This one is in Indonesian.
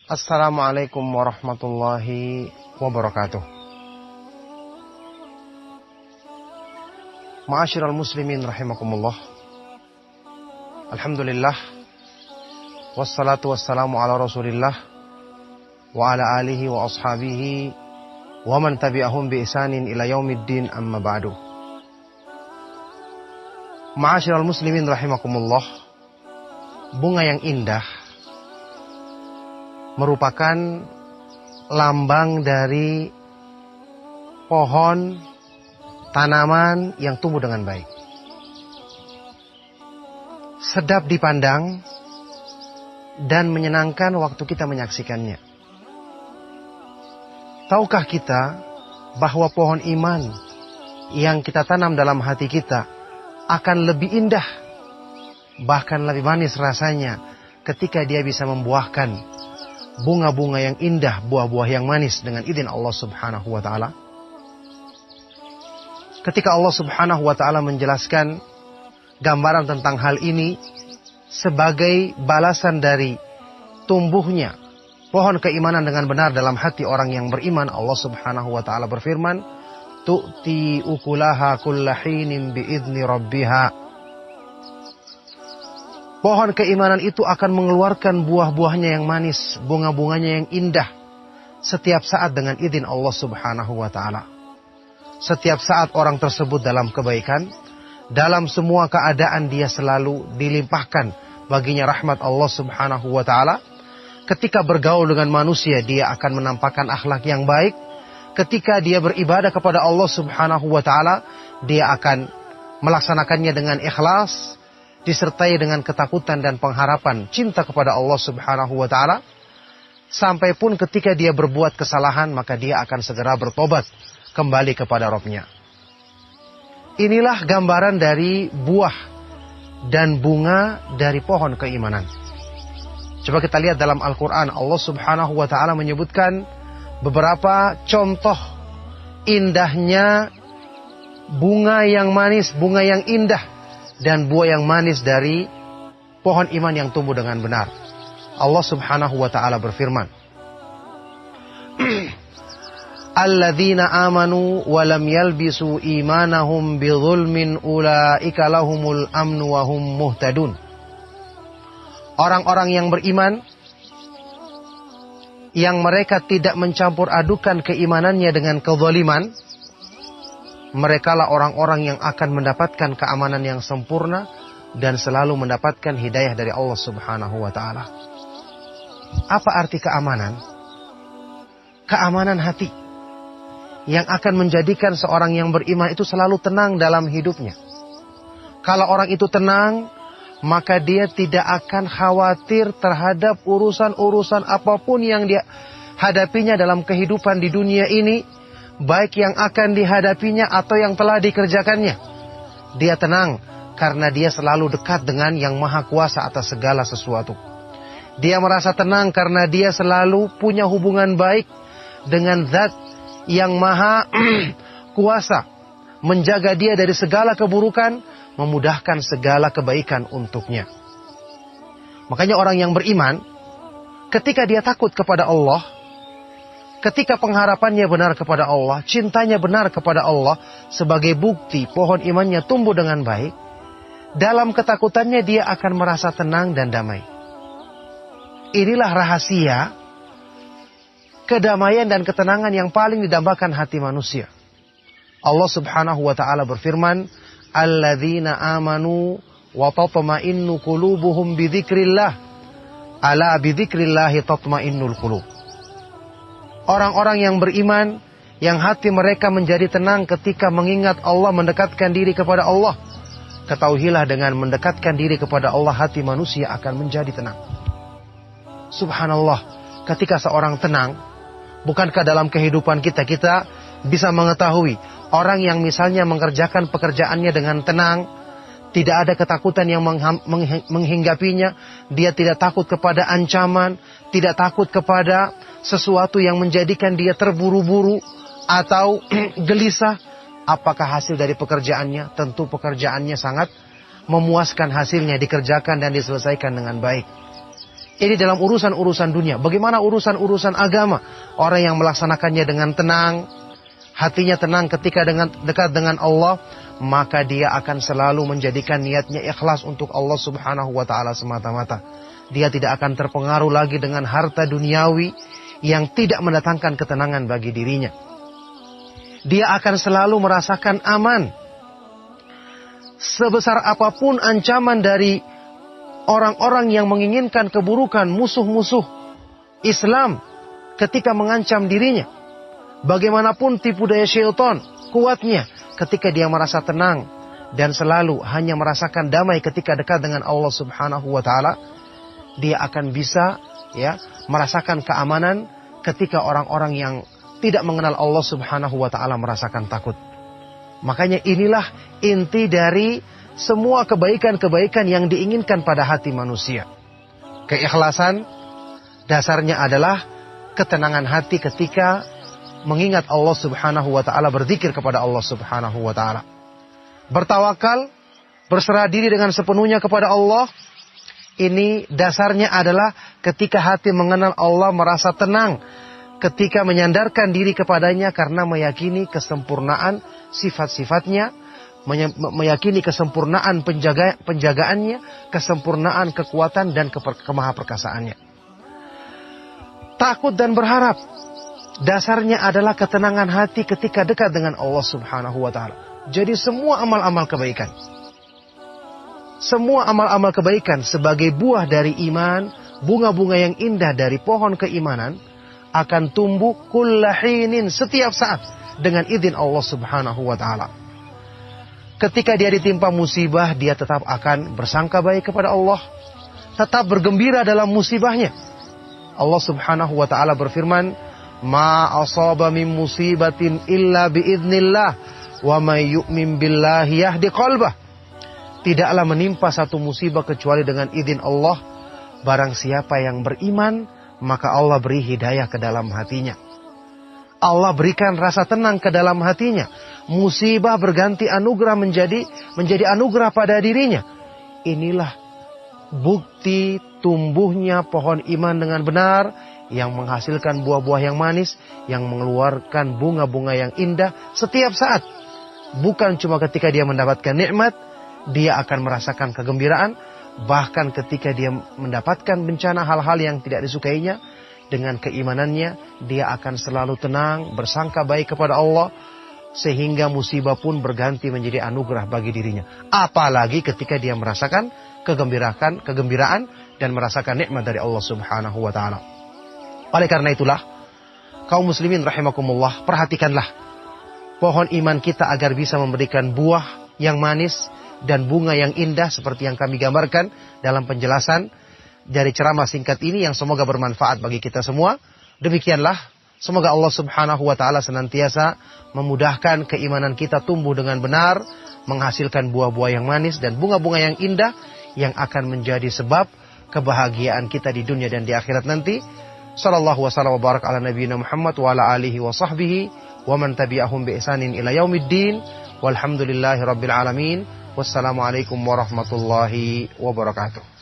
Assalamualaikum warahmatullahi wabarakatuh. Ma'asyiral muslimin rahimakumullah. Alhamdulillah. Wassalatu wassalamu ala Rasulillah wa ala alihi wa ashabihi wa man tabi'ahum bi ihsanin ila yaumiddin, amma ba'du. Ma'asyiral muslimin rahimakumullah. Bunga yang indah merupakan lambang dari pohon, tanaman yang tumbuh dengan baik. Sedap dipandang dan menyenangkan waktu kita menyaksikannya. Tahukah kita bahwa pohon iman yang kita tanam dalam hati kita akan lebih indah, bahkan lebih manis rasanya ketika dia bisa membuahkan bunga-bunga yang indah, buah-buah yang manis dengan izin Allah Subhanahu wa ta'ala. Ketika Allah Subhanahu wa ta'ala menjelaskan gambaran tentang hal ini sebagai balasan dari tumbuhnya pohon keimanan dengan benar dalam hati orang yang beriman, Allah Subhanahu wa ta'ala berfirman, tu'ti ukulaha kulla hinin bi'izni rabbiha. Pohon keimanan itu akan mengeluarkan buah-buahnya yang manis, bunga-bunganya yang indah setiap saat dengan izin Allah Subhanahu wa ta'ala. Setiap saat orang tersebut dalam kebaikan, dalam semua keadaan dia selalu dilimpahkan baginya rahmat Allah Subhanahu wa ta'ala. Ketika bergaul dengan manusia, dia akan menampakkan akhlak yang baik. Ketika dia beribadah kepada Allah Subhanahu wa ta'ala, dia akan melaksanakannya dengan ikhlas, disertai dengan ketakutan dan pengharapan cinta kepada Allah Subhanahu wa ta'ala. Sampai pun ketika dia berbuat kesalahan, maka dia akan segera bertobat kembali kepada Rabb-Nya. Inilah gambaran dari buah dan bunga dari pohon keimanan. Coba kita lihat dalam Al-Quran, Allah Subhanahu wa ta'ala menyebutkan beberapa contoh indahnya bunga yang manis, bunga yang indah dan buah yang manis dari pohon iman yang tumbuh dengan benar. Allah Subhanahu wa ta'ala berfirman, alladzina amanu wa lam yalbisu imanahum bidzulmin ulaika lahumul amnu wa hum muhtadun. Orang-orang yang beriman yang mereka tidak mencampur adukan keimanannya dengan kezaliman, merekalah orang-orang yang akan mendapatkan keamanan yang sempurna dan selalu mendapatkan hidayah dari Allah Subhanahu wa ta'ala. Apa arti keamanan? Keamanan hati yang akan menjadikan seorang yang beriman itu selalu tenang dalam hidupnya. Kalau orang itu tenang, maka dia tidak akan khawatir terhadap urusan-urusan apapun yang dia hadapinya dalam kehidupan di dunia ini, baik yang akan dihadapinya atau yang telah dikerjakannya. Dia tenang karena dia selalu dekat dengan yang maha kuasa atas segala sesuatu. Dia merasa tenang karena dia selalu punya hubungan baik dengan zat yang maha kuasa, menjaga dia dari segala keburukan, memudahkan segala kebaikan untuknya. Makanya orang yang beriman, ketika dia takut kepada Allah, ketika pengharapannya benar kepada Allah, cintanya benar kepada Allah, sebagai bukti pohon imannya tumbuh dengan baik, dalam ketakutannya dia akan merasa tenang dan damai. Inilah rahasia kedamaian dan ketenangan yang paling didambakan hati manusia. Allah Subhanahu wa ta'ala berfirman, alladzina amanu wa tatma'innu qulubuhum bidzikrillah, ala bidzikrillahi tatma'innul qulub. Orang-orang yang beriman, yang hati mereka menjadi tenang ketika mengingat Allah, mendekatkan diri kepada Allah. Ketahuilah dengan mendekatkan diri kepada Allah, hati manusia akan menjadi tenang. Subhanallah, ketika seorang tenang, bukankah dalam kehidupan kita bisa mengetahui orang yang misalnya mengerjakan pekerjaannya dengan tenang, tidak ada ketakutan yang menghinggapinya, dia tidak takut kepada ancaman, tidak takut kepada sesuatu yang menjadikan dia terburu-buru atau gelisah. Apakah hasil dari pekerjaannya? Tentu pekerjaannya sangat memuaskan hasilnya, dikerjakan dan diselesaikan dengan baik. Ini dalam urusan-urusan dunia. Bagaimana urusan-urusan agama? Orang yang melaksanakannya dengan tenang, hatinya tenang ketika dekat dengan Allah, maka dia akan selalu menjadikan niatnya ikhlas untuk Allah Subhanahu wa taala semata-mata. Dia tidak akan terpengaruh lagi dengan harta duniawi yang tidak mendatangkan ketenangan bagi dirinya. Dia akan selalu merasakan aman. Sebesar apapun ancaman dari orang-orang yang menginginkan keburukan, musuh-musuh Islam ketika mengancam dirinya, bagaimanapun tipu daya syaitan kuatnya, ketika dia merasa tenang dan selalu hanya merasakan damai ketika dekat dengan Allah Subhanahu wa taala, dia akan bisa merasakan keamanan ketika orang-orang yang tidak mengenal Allah Subhanahu wa taala merasakan takut. Makanya inilah inti dari semua kebaikan-kebaikan yang diinginkan pada hati manusia. Keikhlasan dasarnya adalah ketenangan hati ketika mengingat Allah Subhanahu wa taala, berzikir kepada Allah Subhanahu wa taala. Bertawakal, berserah diri dengan sepenuhnya kepada Allah. Ini dasarnya adalah ketika hati mengenal Allah merasa tenang, ketika menyandarkan diri kepadanya karena meyakini kesempurnaan sifat-sifatnya, meyakini kesempurnaan penjagaannya, kesempurnaan kekuatan dan kemahaperkasaannya. Takut dan berharap dasarnya adalah ketenangan hati ketika dekat dengan Allah Subhanahu wa taala. Jadi semua amal-amal kebaikan, semua amal-amal kebaikan sebagai buah dari iman, bunga-bunga yang indah dari pohon keimanan akan tumbuh kullahinin, setiap saat dengan izin Allah Subhanahu wa taala. Ketika dia ditimpa musibah, dia tetap akan bersangka baik kepada Allah, tetap bergembira dalam musibahnya. Allah Subhanahu wa taala berfirman, "Ma asaba min musibatin illa biidznillah, wa may yu'min billahi yahdi qalbah." Tidaklah menimpa satu musibah kecuali dengan izin Allah. Barang siapa yang beriman, maka Allah beri hidayah ke dalam hatinya. Allah berikan rasa tenang ke dalam hatinya. Musibah berganti anugerah menjadi anugerah pada dirinya. Inilah bukti tumbuhnya pohon iman dengan benar, yang menghasilkan buah-buah yang manis, yang mengeluarkan bunga-bunga yang indah setiap saat. Bukan cuma ketika dia mendapatkan nikmat, dia akan merasakan kegembiraan. Bahkan ketika dia mendapatkan bencana, hal-hal yang tidak disukainya, dengan keimanannya dia akan selalu tenang, bersangka baik kepada Allah, sehingga musibah pun berganti menjadi anugerah bagi dirinya. Apalagi ketika dia merasakan kegembiraan dan merasakan nikmat dari Allah Subhanahu wa taala. Oleh karena itulah, kaum muslimin rahimakumullah, perhatikanlah pohon iman kita agar bisa memberikan buah yang manis dan bunga yang indah seperti yang kami gambarkan dalam penjelasan dari ceramah singkat ini, yang semoga bermanfaat bagi kita semua. Demikianlah, semoga Allah Subhanahu wa taala senantiasa memudahkan keimanan kita tumbuh dengan benar, menghasilkan buah-buah yang manis dan bunga-bunga yang indah yang akan menjadi sebab kebahagiaan kita di dunia dan di akhirat nanti. Sallallahu wasallam wa barak ala nabiyina Muhammad wa ala alihi wa sahbihi wa man tabi'ahum bi ihsanin ila yaumiddin. Walhamdulillahi rabbil alamin. Wassalamualaikum warahmatullahi wabarakatuh.